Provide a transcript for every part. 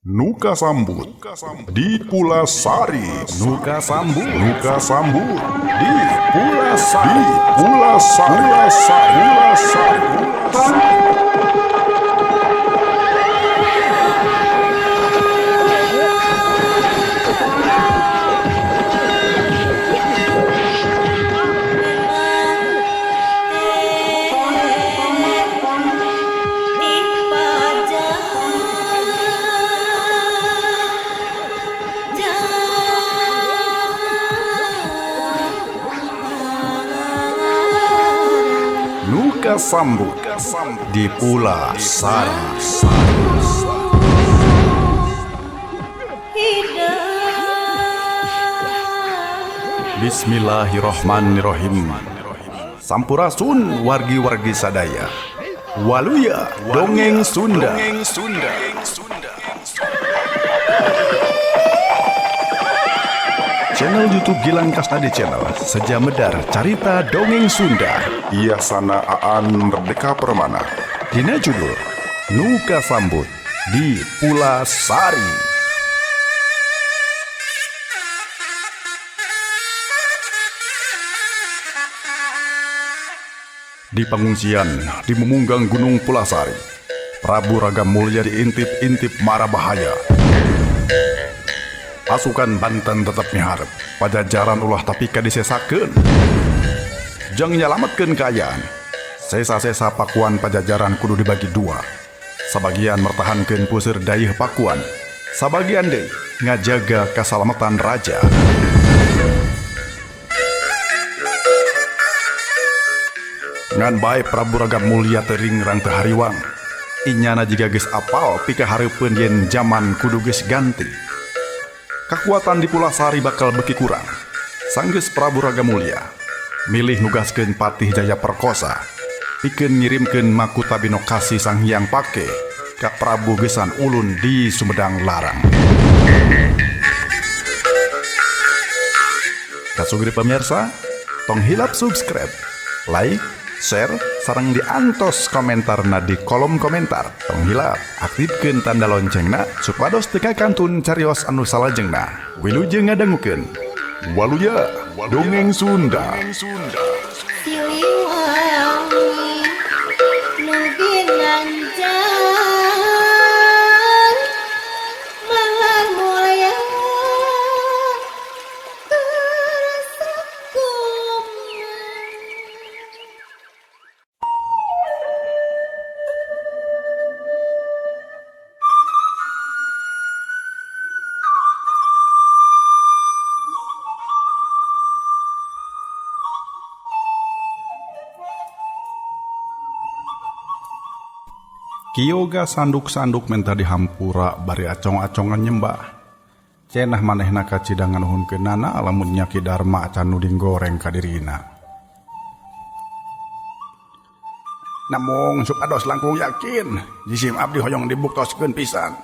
Nuka Sambut di Pulasari. Nuka Sambut di Pulasari. Nuka Sambut di Pulasari. Bismillahirrahmanirrahim. Sampurasun wargi-wargi sadaya. Waluya dongeng Sunda. Channel YouTube Gilang Kasnadi Channel Sejamedar Carita Dongeng Sunda. Iya sana Aan Merdeka Permana. Dina judul Nuka Sambut di Pulasari. Di pengungsian di memunggang Gunung Pulasari, Prabu Ragamulya diintip-intip mara bahaya. Pasukan Banten tetap miharep, Pajajaran ulah tapika disesakeun. Jang nyalametkeun kaayaan. Sesa-sesa Pakuan Pajajaran kudu dibagi dua. Sabagian mertahankeun puseur daeuh Pakuan, sabagian deui ngajaga kasalamatan raja. Ngan bae Prabu Ragamulya teuring rang teu hariwang. Inyana jiga geus apal pika hareupeun yen jaman kudu geus ganti. Kekuatan di Pulasari bakal beki kurang. Sanggeus Prabu Ragamulya milih nugaskeun Patih Jaya Perkosa pikeun ngirimkeun Makuta Binokasi Sang Hyang Pake ka Prabu Gesan Ulun di Sumedang Larang. Kasugri pemirsa, tong hilap subscribe, like, share, sareng diantos komentarna di kolom komentar. Tong hilap aktifkeun tanda loncengna supados teu kakantun carios anu salajengna. Wilujeng ngadangukeun Waluya Dongeng Sunda. Siliwangi nu ginanjar malah mulya tersakum. Kiyoga sanduk-sanduk menta dihampura bari acong-acongan nyembah. Cenah manehna kacidangan nuhunkeunana lamun nya Ki Darma acan nuding goreng ka dirina. Namung supados langkung yakin jisim abdi hoyong dibuktoskeun pisan.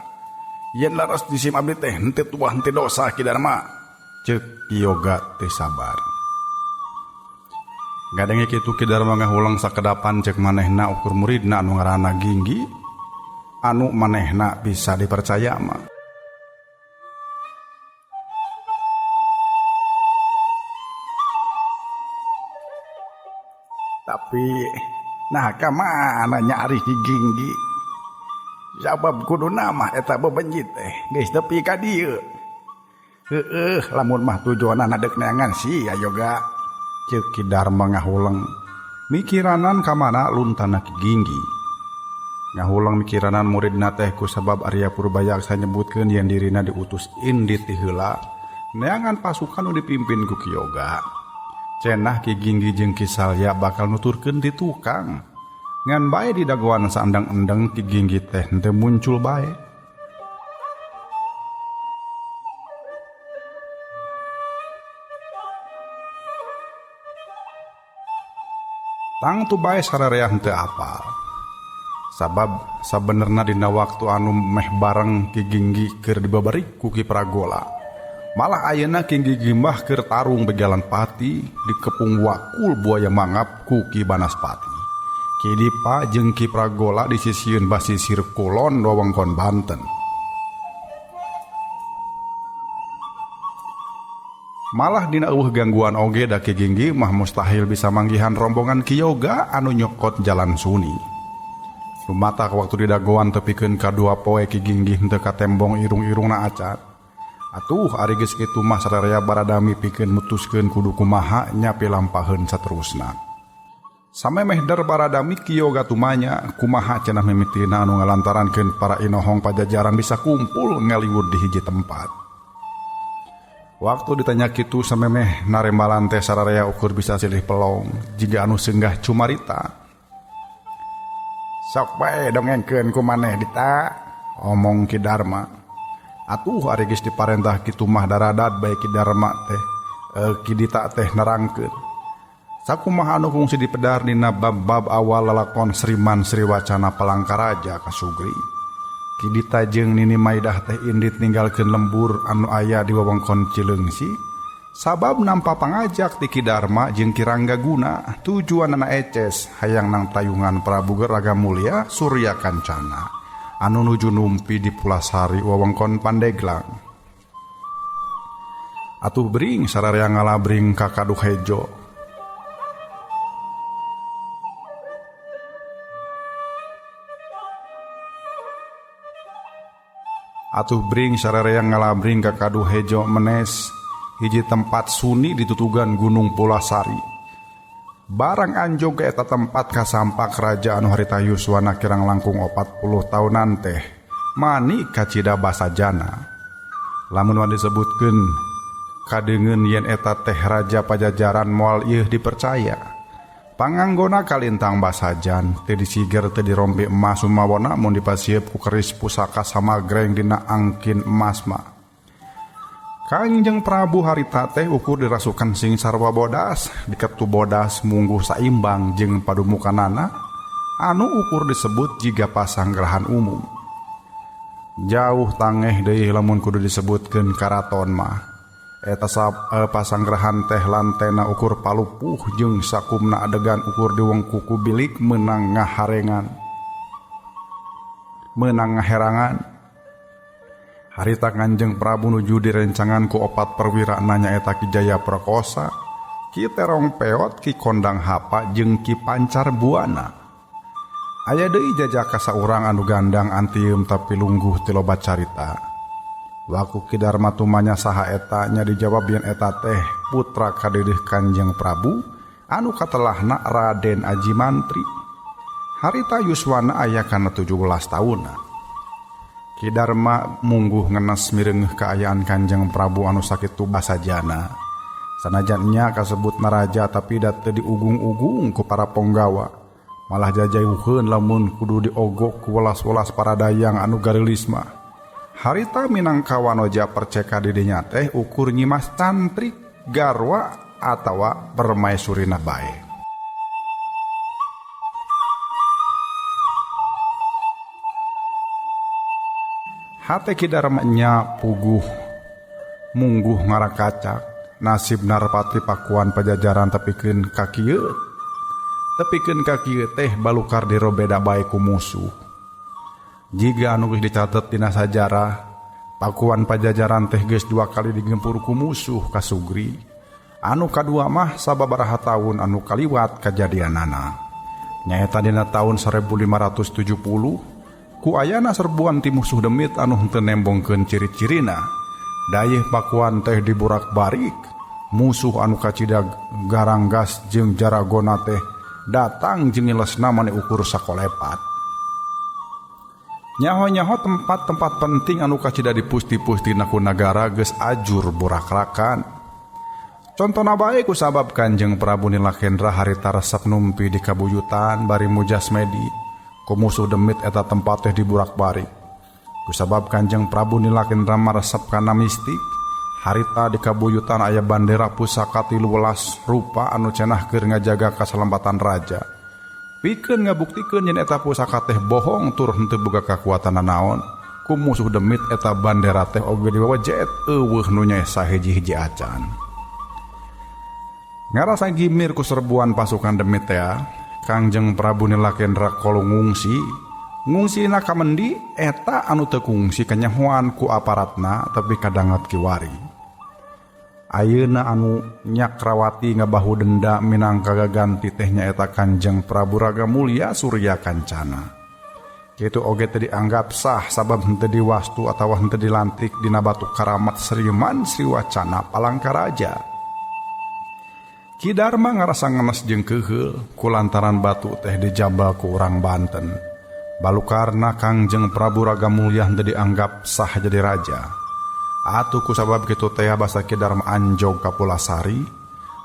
Yen laras jisim abdi teh henteu tuah henteu dosa Ki Darma. Ceuk Kiyoga teh sabar. Gadenge kitu Ki Darma ngahulang sakedapan cek manehna ukur muridna anu ngaranna Ginggi, anu manehna bisa dipercaya mah. Tapi nah ka mana nyari Ki Ginggi? Sabab kudu nama eta bebenjit teh geus tepi ka dieu. Heueuh lamun mah tujuanna deuk neangan sia yoga. Ceuk Ki Darma ngahulang mikiranan ka mana luntana Ki Ginggi. Ngahulang mikiranan muridna teh kusabab Arya Purbaya nyebutkeun yen dirina diutus indit ti heula neangan pasukan nu dipimpin ku Kiyoga. Cenah Ki Ginggi jeung Ki Salya bakal nuturkeun ti tukang. Ngan bae di dagoan sandang-endeng Ki Ginggi teh henteu muncul bae. Tang tu bae sarareah henteu apal. Sabab sabenerna dina waktu anu meh bareng Ki Ginggi keur dibabari ku Ki Pragola. Malah ayeuna Ki Ginggi mah keur tarung begalan pati dikepung wakul buaya mangap ku Ki Banaspati. Ki Dipa jeung Ki Pragola disisieun basisir kulon wewengkon Banten. Malah dina eueuh gangguan oge da Ki Ginggi mah mustahil bisa manggihan rombongan Ki Yoga anu nyokot jalan suni. Lumatak waktu didagoan tepikeun kadua poe Ki Ginggi henteu katembong irung-irungna acat. Atuh ari geus kitu mah sararea baradami pikeun mutuskeun kudu kumaha nya pilampaheun saterusna. Samemeh dar baradami Ki Yoga tumanya kumaha cenah mimitina anu ngalantarankeun para inohong pajajaran bisa kumpul ngaliwur di hiji tempat. Waktu ditanya kitu samemeh narembalan teh sararea ukur bisa silih pelong jiga anu senggah cumarita. Sok bae dongengkeun ku maneh dita, omong Ki Darma. Atuh ari geus diparentah kitu mah daradat bae Ki Darma teh Ki Dita teh nerangkeun. Sakumaha anu kungsi dipedar dina bab-bab awal lalakon Sriman Sriwacana Palangkaraja ka Sugri. Ki Dita jeung Nini Maidah teh indit ninggalkeun lembur anu aya di wewengkon Cileungsi sabab nampa pangajak ti Ki Darma jeung Ki Ranggaguna tujuanna eces hayang nang tayungan Prabu Geraga Mulia Surya Kancana anu nuju numpi di Pulasari wewengkon Pandeglang. Atuh bring sararea ngalabring ka Kaduhejo. Atuh bring sararea ngalabring ka Kaduhejo menes hiji tempat suni ditutugan Gunung Pulasari. Barang anjog ke eta tempat kasampak kerajaan harita yuswana kirang langkung 40 tahunan teh mani kacida basajana. Lamun wan disebutkeun kadeungeun yen eta teh raja Pajajaran moal ieu dipercaya. Panganggona kalintang basajan teu disiger teu dirombe emas sumawona mun dipasieup ku keris pusaka samagreng dina angkin emas mah. Kangjeng Prabu harita teh ukur dirasukan sing sarwa bodas diketu bodas mungguh saimbang jeung padumukanana anu ukur disebut jiga pasanggrahan umum. Jauh tangeh deui lamun kudu disebutkeun karaton mah. Eta pasanggrahan teh lantena ukur palupuh jeung sakumna adegan ukur diwengku ku bilik meunang ngaherangan. Harita Kanjeng Prabu nuju direncangan ku 4 perwira nyaeta Ki Jaya Prakosa, Ki Terong Peot, Ki Kondang Hapa jeung Ki Pancar Buana. Aya deui jajaka saurang anu gandang antieum tapi lungguh ti loba carita. Waku Ki Darma tumanya saha eta nya dijawab yen eta teh putra kadeudeung Kanjeng Prabu anu katelahna Raden Aji Mantri. Harita yuswana aya kana 17 tauna. Ki Darma mungguh ngenes mireungeuh kaayaan Kanjeng Prabu anu sakitu basajana. Sanajan nya kasebutna raja tapi da teu diugung-ugung ku para ponggawa. Malah jajayuheun lamun kudu diogok ku welas-welas para dayang anu gareulis mah. Harita minangka wanoja perceka di dinya teh ukur nyimas tantri garwa atawa permaisurina bae. Hate Ki Darma nya puguh mungguh ngarakacak nasib narpati pakuan Pajajaran tepikeun ka kieu. Tepikeun ka kieu teh balukar dirobeda bae ku musuh. Jiga anu geus dicatet dina sajarah, pakuan Pajajaran teh geus 2 kali digempur ku musuh ka Sugri. Anu kadua mah sababaraha taun anu kaliwat kajadianana. Nyaeta dina taun 1570 ku ayana serbuan ti musuh demit anu henteu nembongkeun ciri-cirina. Dayeuh pakuan teh diburak-barik, musuh anu kacida Garanggas jeung Jaragona teh datang jeung ilesna mane ukur sakolepat. Nyaho-nyaho tempat-tempat penting anu kacida dipusti-pustina ku nagara geus ajur burak-rakan. Contona bae kusabab Kanjeng Prabu Nilakendra harita resep numpi di kabuyutan bari mujasmedi ku musuh demit eta tempat teh diburak-barik. Kusabab Kanjeng Prabu Nilakendra maresep kana mistik, harita di kabuyutan aya bandera pusaka 13 rupa anu cenah keur ngajaga kasalembatan raja. Pikeun ngabuktikeun yen eta pusaka teh bohong tur henteu boga kakuatan naon, ku musuh demit eta bandera teh oge diwawajet eueuh nu nyaesa hiji-hiji acan. Ngarasa gimir ku serbuan pasukan demit teh, Kangjeng Prabu Nilakendra kolo ngungsina ka mendi eta anu teu kungsi kanyahoan ku aparatna tapi kadangat kiwari. Ayeuna anu Nyakrawati ngabahu denda minangka gaganti teh nyaeta Kanjeng Prabu Raga Mulya Surya Kancana. Kitu oge teu dianggap sah sabab henteu diwastu atawa henteu dilantik dina batu karamat Sriman Sriwacana Palangkaraja. Ki Darma ngarasa ngenes jeung keuheul kulantaran batu teh dijabal ku urang Banten. Balukarna Kangjeng Prabu Raga Mulya henteu dianggap sah jadi raja. Atuh kusabab kitu teh basa Ki Darma anjog ka Pulasari,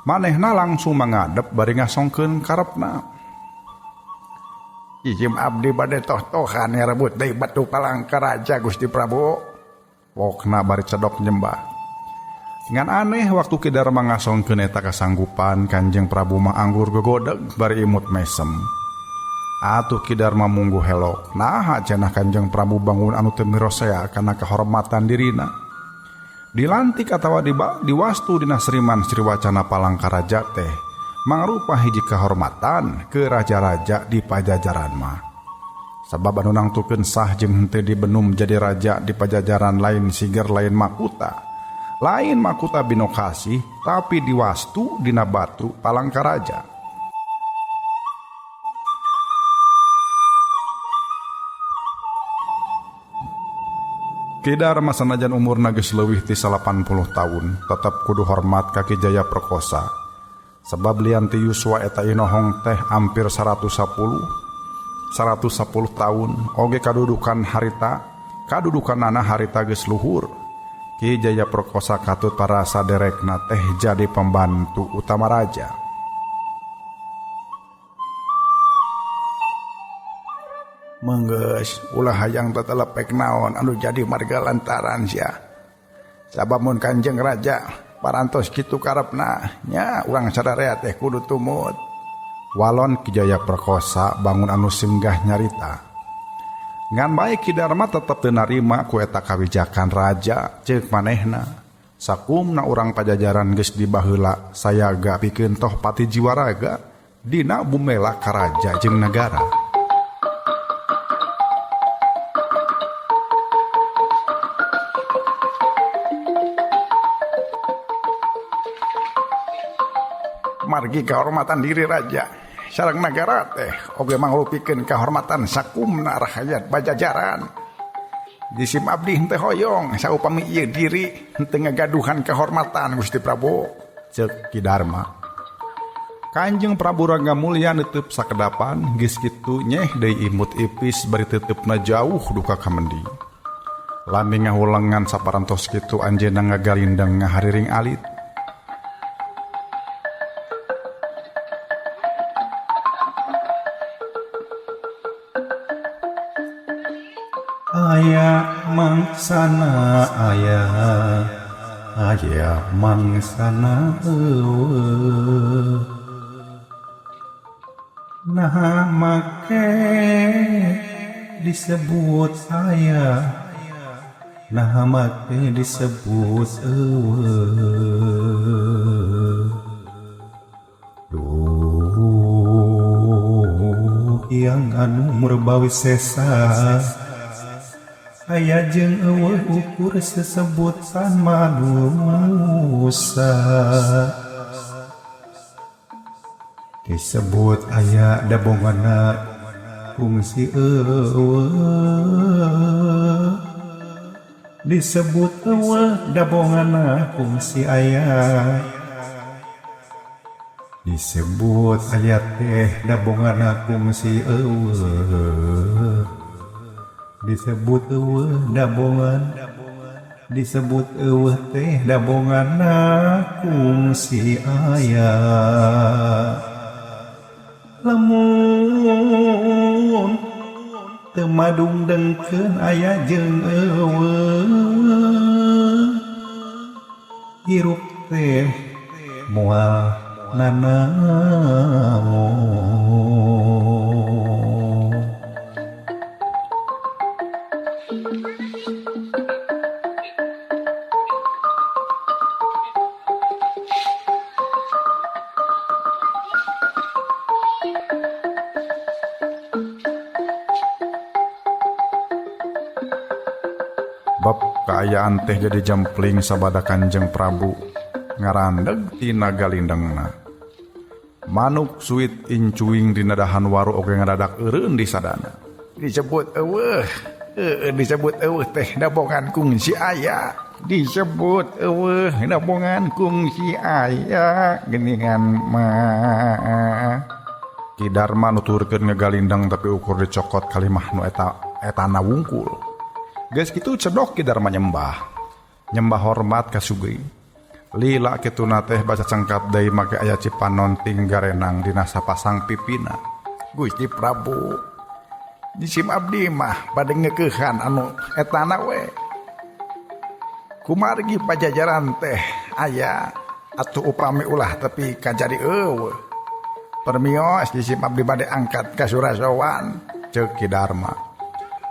manehna langsung mangadep bari ngasongkeun karepna. Izin abdi bade toh-tohan rebut deui batu Palangkaraja Gusti Prabu. Pokna bari cedok nyembah. Ngan aneh waktu Ki Darma ngasongkeun eta kasanggupan Kanjeng Prabu mah anggur gegodeg bari imut mesem. Atuh Ki Darma munggu helok. Naha cenah Kanjeng Prabu bangun anu teu mirosea kana kahormatan dirina. Dilantik atawa diwastu dina Sriman Sriwacana Palangkaraja teh mangrupa hiji kahormatan ke raja-raja di Pajajaran mah. Sabab anu nangtukeun sah jeung henteu dibenum jadi raja di Pajajaran lain sigar lain Makuta. Lain Makuta Binokasi tapi diwastu dina batu Palangkaraja. Ki Darma sanajan umurna geus leuwih ti 80 tahun, tetep kudu hormat ka Ki Jaya Perkosa. Sebab lian ti yuswa eta inohong teh hampir 110 tahun, oge kadudukanana harita geus luhur. Ki Jaya Perkosa katut para saderekna teh jadi pembantu utama raja. Menggeus ulah hayang tetelepek naon anu jadi marga lantaran sia. Sabab mun Kanjeng Raja parantos kitu karepna nya urang sadarea teh kudu tumut. Walon Ki Jaya Perkosa bangun anu singgah nyarita. Ngan bae Ki Darma tetep teu narima ku eta kawijakan raja ceuk manehna. Sakumna urang Pajajaran geus dibaheula sayaga pikeun toh pati jiwaraga dina bumela ka raja jeung nagara. Margi kehormatan diri raja sareng nagara teh oge mangrupikeun kahormatan sakumna rakyat Pajajaran. Jisim abdi henteu hoyong saupami ieu diri henteu ngagaduhan kehormatan Gusti Prabu, ceuk Ki Darma. Kanjeng Prabu Raga Mulya neuteub sakedapan geus kitu nyeh deui imut ipis bari teteupna jauh duka kamendi. Lami ngahulengan saparantos kitu anjeunna ngagalindeng ngahariring alit. Aya mangsana aya mangsana nah make disebut saya nah make disebut duh yang anu merbawi sesa aya jeung eueuh ukur sesebutan manusa disebut aya dabongana fungsi eueuh disebut eueuh dabongana fungsi aya disebut aya teh dabongana fungsi eueuh disebut eueuh dabongan disebut eueuh teh dabonganna kungsi aya lamun teu madung dengkeun aya jeung eueuh hirup teh moal nanaon. Bab kaayaan teh jadi jempling sabada Kanjeng Prabu ngarandeg tina galindengna. Manuk suit incuing dina dahan waru oge ngadadak eureun di sadana. Disebut eueuh, disebut eueuh teh dabongan kungsi aya. Disebut eueuh dabongan kungsi aya geuningan mah. Ki Darma nuturkeun ngegalindang tapi ukur dicokot kalimah nu etana wungkul. Geus kitu cedok Ki Darma nyembah hormat ka sugeng. Lila kituna teh baca cengkat deui make aya cipanon tinggarenang dina sapasang pipina. Gusti Prabu, jisim abdi mah bade ngeukehan anu etana we. Kumargi pajajaran teh aya atuh upami ulah tapi kajari eueuh. Permios jisim abdi bade angkat ka Surasowan, ceuk Ki Darma.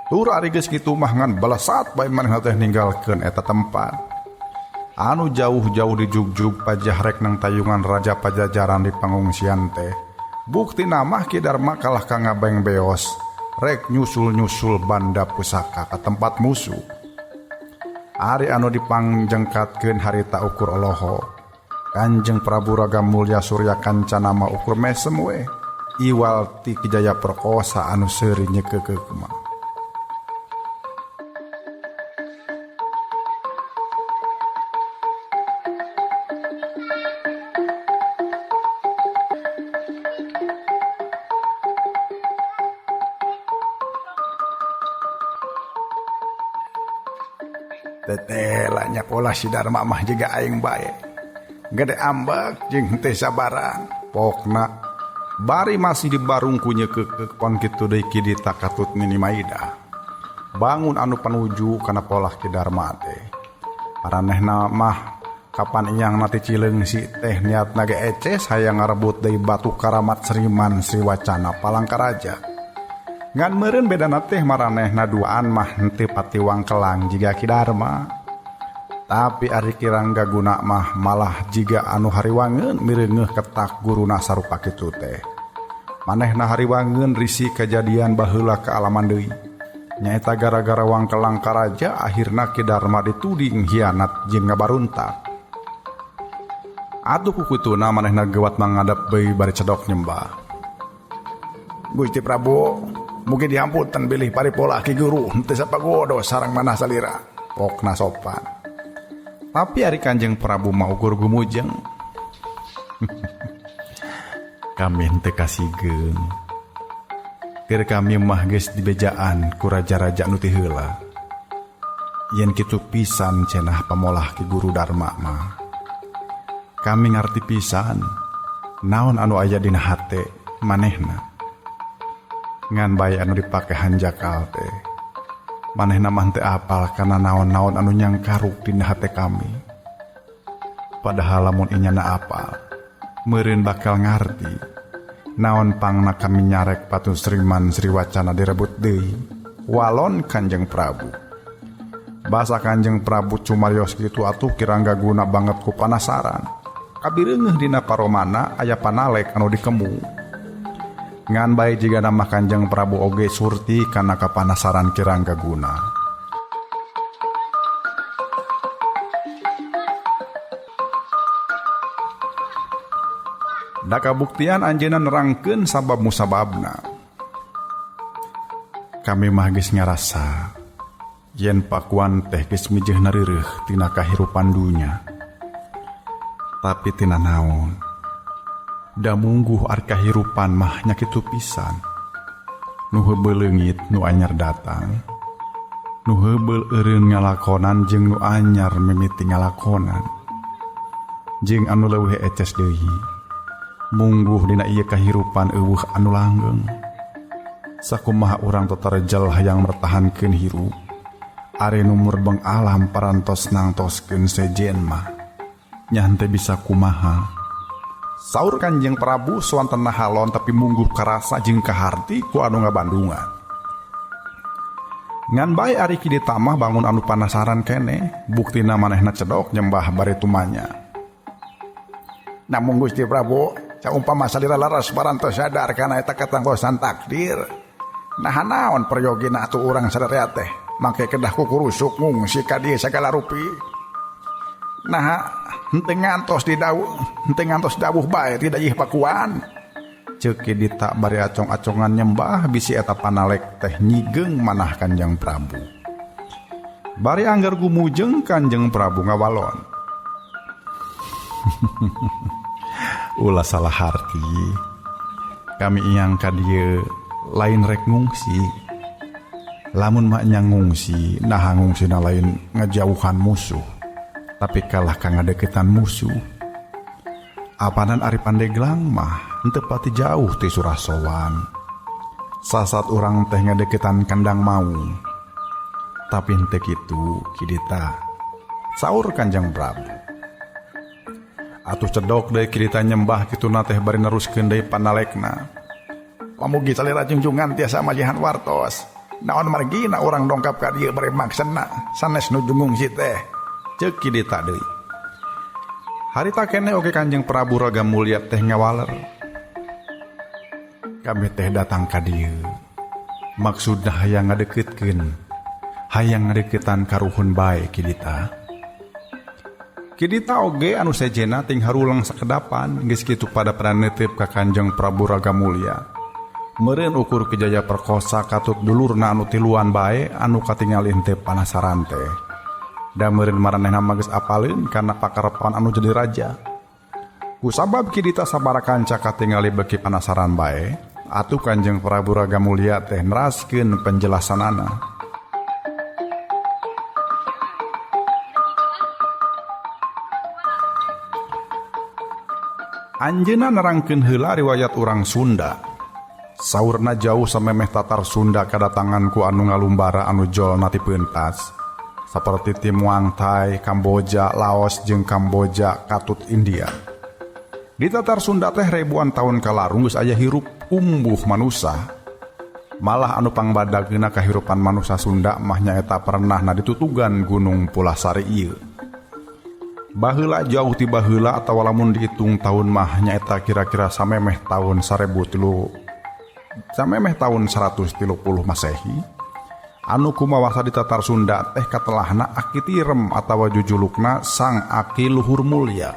Tur ari geus kitu mah ngan balesat bae maneh teh ninggalkeun eta tempat. Anu jauh-jauh di jugjug pajah rek nang tayungan Raja Pajajaran di pangungsian teh. Bukti namah Ki Darma kalah ka ngabeng beos, rek nyusul-nyusul banda pusaka ka tempat musuh. Ari anu dipangjengkatkeun harita ukur Oloho, Kanjeng Prabu Raga Mulya Surya Kancana mah ukur mesem we. Iwal ti Kijaya Perkosa anu seuri nyeukeuk mah. Tetelanya pola si Darma mah juga aing bae. Gede ambek jeung teu sabarang. Pokna bari masih dibarungku nyeukeuk pon kitu deui Ki Dita katut Nini Maida. Bangun anu panuju kana pola Ki Darma teh. Paranehna mah kapan iyang nati cileung si teh niatna ge eces hayang ngarebut deui batu karamat Sriman Sriwacana Palangkaraja. Ngan meureun bedana teh maranehna duaan mah henteu pati wangkelang jiga Ki Darma. Tapi ari Kirangga Guna mah malah jiga anu hariwangeun mireungeuh ketak guruna sarupa kitu teh. Manehna hariwangeun risi kejadian baheula ka alaman deui. Nyaeta gara-gara wangkelang karaja akhirna Ki Darma dituding hianat jeung ngabaruntak. Atuh ku kutuna manehna geuwat mangadap bae bari cedok nyembah. Gusti Prabu, mugi diampunten bilih paripola Ki Guru henteu sapagodo sareng manah salira. Pokna sopan. Tapi ari Kanjeng Prabu mah ukur gumujeng. Kami henteu kasigeun. Keur kami mah geus dibejaan ku raja-raja nu teu heula. Yen kitu pisan cenah pamolah Ki Guru Darma mah. Kami ngarti pisan naon anu aya dina hate manehna. Ngan bae anu dipake hanjakal teh. Manehna mah teu apal kana naon-naon anu nyangkaruk dina hate kami. Padahal lamun inyana apal, meureun bakal ngarti naon pangna kami nyarek patu Sriman Sriwacana direbut deui. Walon Kanjeng Prabu. Basa Kanjeng Prabu cumarios kitu atuh Kirangga Guna banget ku panasaran. Kabireungeuh dina paromana aya panalek anu dikemu. Ngan bae jiga nama Kanjeng Prabu oge surti kana kapanasaran Kirangga Guna. Da kabuktian anjeunna nerangkeun sabab musababna. Kami mah geus ngarasa yen pakuan teh geus mijeh nareureuh tina kahirupan dunya. Tapi tina naon. Da mungguh ari kahirupan mah nya kitu pisan. Nu heubeul leungit nu anyar datang. Nu heubeul eureun ngalakonan jeung nu anyar mimiti ngalakonan. Jeung anu leuwih eces deui. Mungguh dina ieu kahirupan eueuh anu langgeng. Sakumaha urang tatarejel hayang mertahankeun hirup. Ari nu murbeng alam parantos nangtoskeun sejen mah. Nya henteu bisa kumaha. Saur Kanjeng Prabu swanten halon tapi mungguh karasa jeung kaharti ku anu ngabandungan. Ngan bae ari Ki Dita mah bangun anu panasaran keneh, buktina manehna cedok nyembah bari tumanya. Namun Gusti Prabu, saumpama salira laras parantos sadar kana eta katangkosan takdir. Nah naon peryogina atuh urang sadaya teh, mangke kedah kukurusuk ngungsi ka dieu sagala rupi. Nah henteu ngantos dawuh bae tidak ieu pakuan. Ceuk Kidita bari acong-acongan nyembah bisi eta panalek teh nyigeng manah Kanjeng Prabu. Bari anggar gumujeng Kanjeng Prabu ngawalon. Ulah salah harti. Kami iyang ka dieu lain rek ngungsi. Lamun maknya ngungsi, nah ngungsina lain ngejauhan musuh. Tapi kalah ka ngadeukeutan musuh. Apanan ari Pandeglang mah henteu pati jauh ti Surasowan. Sasat urang teh ngadeukeutan kandang maung. Tapi henteu kitu Kidita. Saur Kanjeng Prabu. Atuh cedok deui Kidita nyembah kituna teh bari neruskeun deui panalekna. Pamugi salira junjungan tiasa majihan wartos. Naon margina urang dongkap ka dieu bari maksana sanes nuju ngungsi teh. Ceuk Kidita deui. Harita kene oke Kanjeng Prabu Raga Mulya teh ngawaler. Kami teh datang ka dieu. Maksudna hayang ngadeukeukeun, hayang ngadeuketan karuhun bae Kidita. Kidita oge anu sejena ting harulang sakedapan geus kitu pada praneuteup ka Kanjeng Prabu Raga Mulya. Meureun ukur kijaya perkosa katut dulurna anu tiluan bae anu katingali henteu panasaran teh. Da meureun maranehna mah geus apaleun kana pakarepan anu jadi raja. Kusabab Kidita sabaraha kanca katingali beuki panasaran bae, atuh Kanjeng Prabu Raga Mulya teh neraskeun penjelasanana. Anjeunna nerangkeun heula riwayat urang Sunda. Saurna jauh samemeh tatar Sunda kadatangan ku anu ngalumbara anu jolna ti peuntas. Seperti ti Muang Thai, Kamboja, Laos jeung Kamboja katut India. Di tatar Sunda teh ribuan tahun kalarung geus aya hirup umbuh manusa. Malah anu pangbadageuna kahirupan manusa Sunda mah nyaeta pernahna ditutugan Gunung Pulasari ieu. Baheula jauh ti baheula atawa lamun dihitung tahun mah nyaeta kira-kira samemeh tahun 130 Masehi. Anu kumawasa di tatar Sunda teh katelahna Aki Tirem atawa jujulukna Sang Aki Luhur Mulya.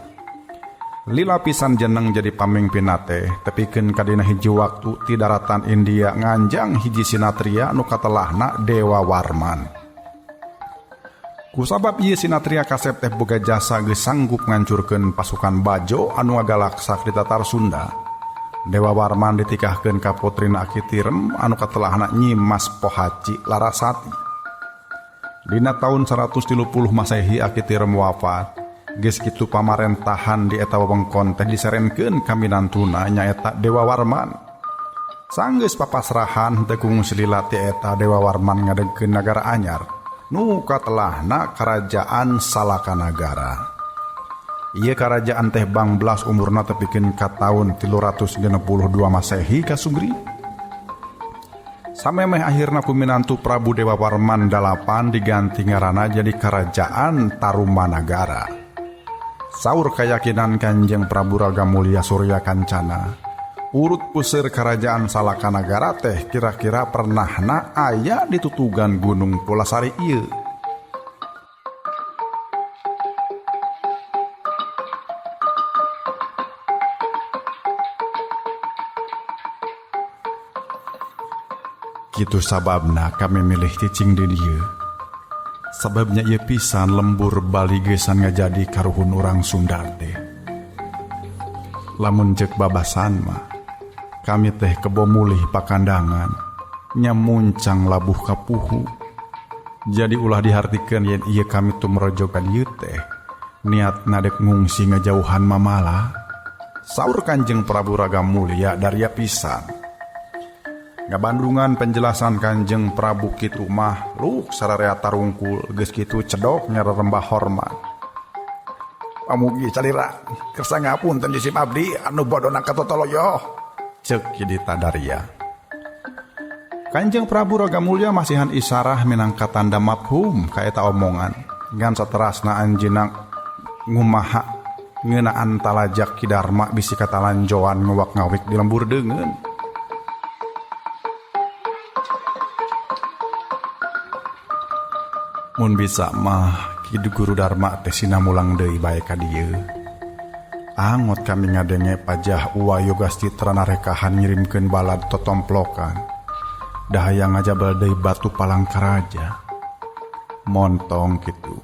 Lila pisan jeneng jadi pamingpinna teh tepikeun kadina hiji waktu ti daratan India nganjang hiji sinatria anu katelahna Dewa Warman. Kusabab ieu sinatria kasep teh boga jasa geus sanggup ngancurkeun pasukan Bajo anu ngagalaksak di tatar Sunda. Dewa Warman ditikahkeun ka putrina Aki Tirem anu katelahna Nyi Mas Pohaci Larasati. Dina taun 130 Masehi Aki Tirem wafat. Geus kitu pamarentahan di eta wewengkon teh diserenkeun ka minantuna nyaeta Dewa Warman. Sanggeus papasrahan teu kungsi lila ti eta Dewa Warman ngadegkeun nagara anyar nu katelahna Karajaan Salakanagara. Ieu karajaan teh bangbelas umurna tepikeun ka taun 362 Masehi kasugri. Samemeh akhirna kuminantu Prabu Dewa Warman dalapan diganti ngaranna jadi Karajaan Tarumanagara. Saur kayakinan Kanjeng Prabu Raga Mulya Surya Kancana, urut puseur Karajaan Salakanagara teh kira-kira pernahna aya di tutugan Gunung Pulasari ieu. Kitu sababna kami milih cicing di dieu. Sababnya ieu pisan lembur bali geusan ngajadi karuhun urang Sunda teh. Lamun ceuk babasan mah kami teh kebo mulih pakandangan nya muncang labuh kapuhu. Jadi ulah dihartikeun yen ieu kami tumrojogan ieu teh niatna dek ngungsi ngajauhan mamala. Saur Kanjeng Prabu Raga Mulya daria pisan. Ngabandungan penjelasan Kanjeng Prabu kitu mah luk sararea tarungkul geus kitu cedok nyarerembah hormat. Pamugi calira kersa ngapunten di sim abdi anu bodona katotoloyo. Ceuk Kidita daria. Kanjeng Prabu Raga Mulya masihan isarah minangka tanda mafhum ka eta omongan. Ngan saterasna anjeunna ngumaha ngeunaan talajak Kidarma bisi katalanjoan ngewak ngawik di lembur deungeun. Mun bisa mah Kidu Guru Dharma teh sinamulang deui bae ka dieu. Angot kami ngadenge pajah Uwa Yoga Citra narekahan ngirimkeun balad totomplokan. Dahaya ngajabal deui batu Palangkaraja. Montong kitu.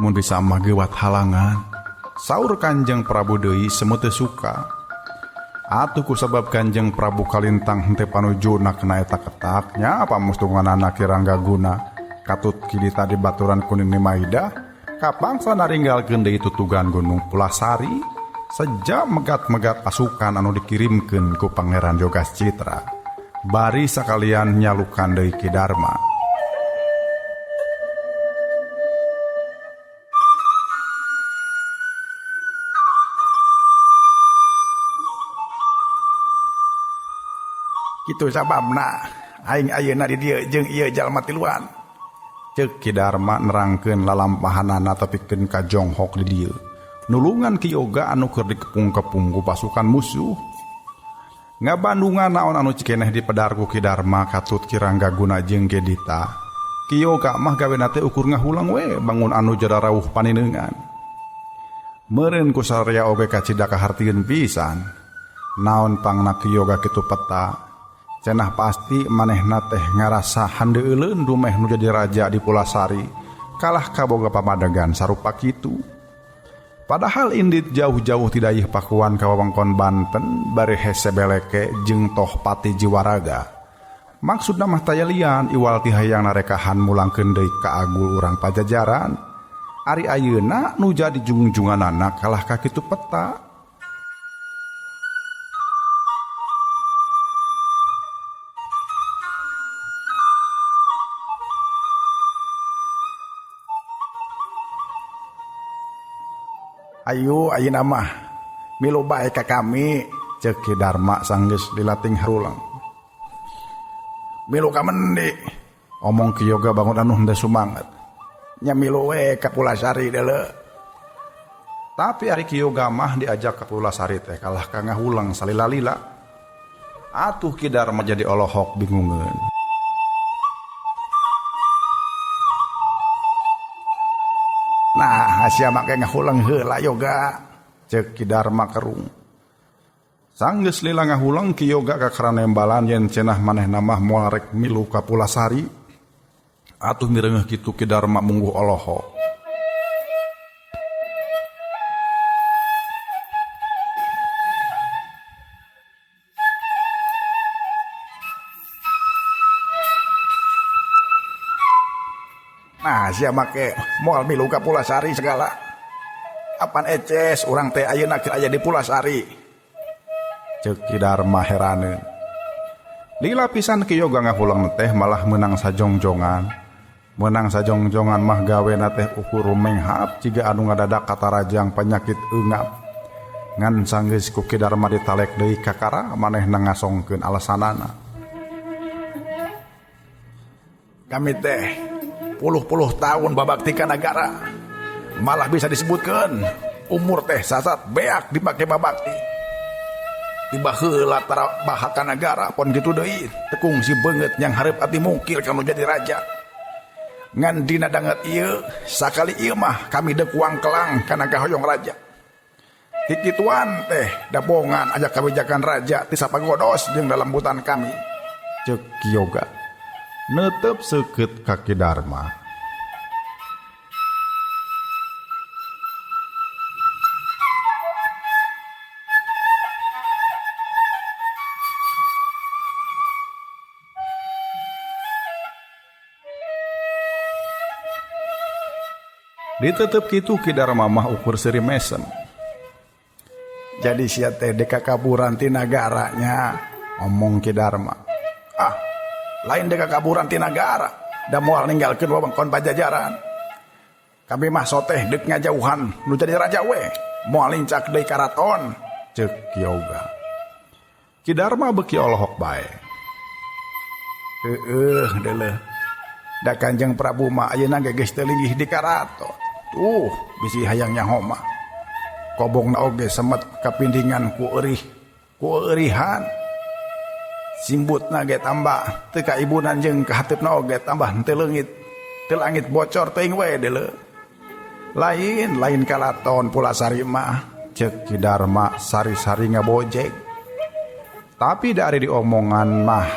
Mun bisa mah gewat halangan. Saur Kanjeng Prabu deui semeu teu suka. Atuh kusabab Kanjeng Prabu Kalintang henteu panujuna kana eta ketaknya apa mustunganana Kiranggaguna katut kidita di baturan kuning Maida kapangsa naringgalkeun deui tutugan Gunung Pulasari sejak megat-megat pasukan anu dikirimkeun ku Pangeran Yoga Citra bari sakalian nyalukan deui Ki Darma. Kitu sababna aing ayeuna di dieu jeung ieu jalma tiluan. Ceuk Ki Darma nerangkeun lalampahanana tepikeun ka jonghok di dieu. Nulungan Ki Yoga anu keur dikepung-kepung ku pasukan musuh. Ngabandungan naon anu cikeneh dipedar ku Ki Darma katut Kiranggaguna jeung Gedita. Ki Yoga mah gawena teh ukur ngahulang we bangun anu jara rawuh paninengan. Meureun ku saria oge kacida kahartieun pisan. Naon pangna Ki Yoga kitu peta. Cenah pasti manehna teh ngarasa handeuleun dumeh nu jadi raja di Pulasari kalah kaboga pamadegan sarupa kitu. Padahal indit jauh-jauh tidayeuh pakuan ka wewengkon Banten bari hese beleke jeung Tohpati Jiwaraga. Maksudna mah taya lian iwal ti hayang narekahan mulangkeun deui ka agul urang Pajajaran. Ari ayeuna nu jadi jungjunganana kalah ka kitu peta. Ayo ayeuna mah milu bae ka kami ceuk Ki Darma sanggeus dilating harulang. Milu ka mendi omong Ki Yoga bangun anu henteu sumanget. Nya milu we ka Pulasari deuleu. Tapi ari Ki Yoga mah diajak ka Pulasari teh kalah ka ngahulang salila-lila. Atuh Ki Darma jadi olohok bingungeun. Nah, hasia make ngahulang heula Yoga ceuk Ki Darma kerung. Sanggeus lila ngahulang Ki Yoga ka karanembalan yen cenah manehna mah moal rek milu ka Pulasari. Atuh mireungeuh kitu Ki Darma mungguh oloho. Nah, sia make moal milu ka Pulasari segala. Apan eces urang teh ayeuna keur aya di Pulasari. Ceuk Ki Darma heraneun. Lila pisan Ki Yoga ngahulang teh malah meunang sajongjongan. Meunang sajongjongan mah gawena teh ukur menghap jiga anu ngadadak kata rajang penyakit eungap. Ngan sanggeus ku Ki Darma ditalek deui ka kara manehna ngasongkeun alasanana. Kami teh puluh-puluh tahun babakti ka nagara malah bisa disebutkeun umur teh sasat beak dipake babakti tiba heula tara bahaka nagara pon kitu deui tekung si beungeut yang hareup ati mungkil kanu jadi raja ngan dina danget ieu sakali ieu mah kami deuk wangkelang kana gahoyong raja kikituan teh dabongan ajak kawijakan raja ti sapagodos jeung dalembutan kami ceuk Ki Yoga netep seukeut ka Ki Darma. Ditetep kitu Ki Darma mah ukur seri mesem. Jadi sia teh deka kaburan ti nagaranya omong Ki Darma. Lain deka kaburan ti nagara da moal ninggalkeun wewengkon Pajajaran. Kami mah soteh deuk ngajauhan nu jadi raja we moal lincak deui karaton ceuk Ki Yoga. Ki Darma beuki olohok bae. Deuleuh. Da Kanjeng Prabu mah ayeuna geus teu linggih di karaton. Tuh bisi hayang nyaho mah. Kobongna oge semet kapindingan ku eurihan. Simbutna ge tambah teu ka ibunan jeung ka hateupna oge tambah teu leungit teu langit bocor teuing we deuleu lain kalaton pula sarimah cek Kidarma sari-sari ngabojek. Tapi dari diomongan mah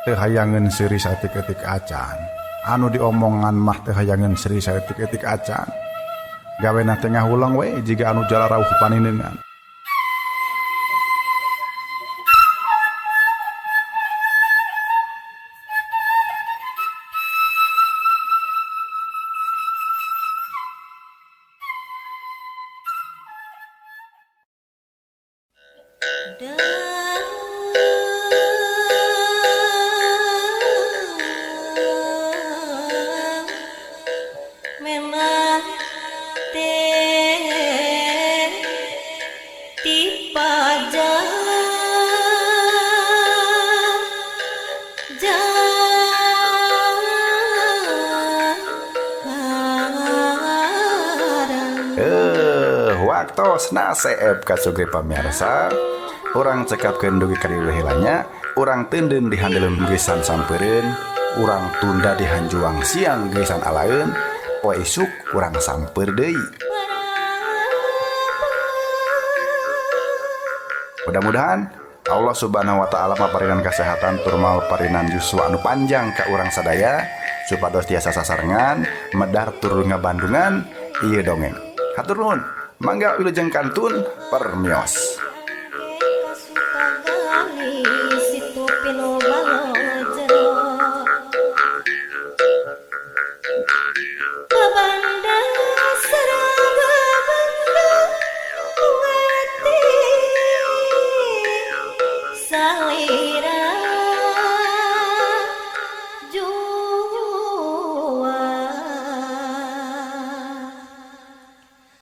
teu hayangeun seuri saeutik-eutik acan. Anu diomongan mah teu hayangeun seuri saeutik-eutik acan. Gawena teh ngahulang we jiga anu jala rauh paninengan. Memang teh dipajang Waktosna seep kasuge pamirsa. Urang cekapkeun dugi kadieu heulanya, urang teunden dihandeuleun gesan sampeureun, urang tunda dihanjuang siang gesan alaeun, poe esuk urang sampeur deui. Mudah-mudahan Allah Subhanahu wa taala maparinan kesehatan tur maparinan yuswa anu panjang ka urang sadaya supados tiasa sasarengan medar tur ngabandungan ieu dongeng. Hatur nuhun. Mangga wilujeng kantun permios.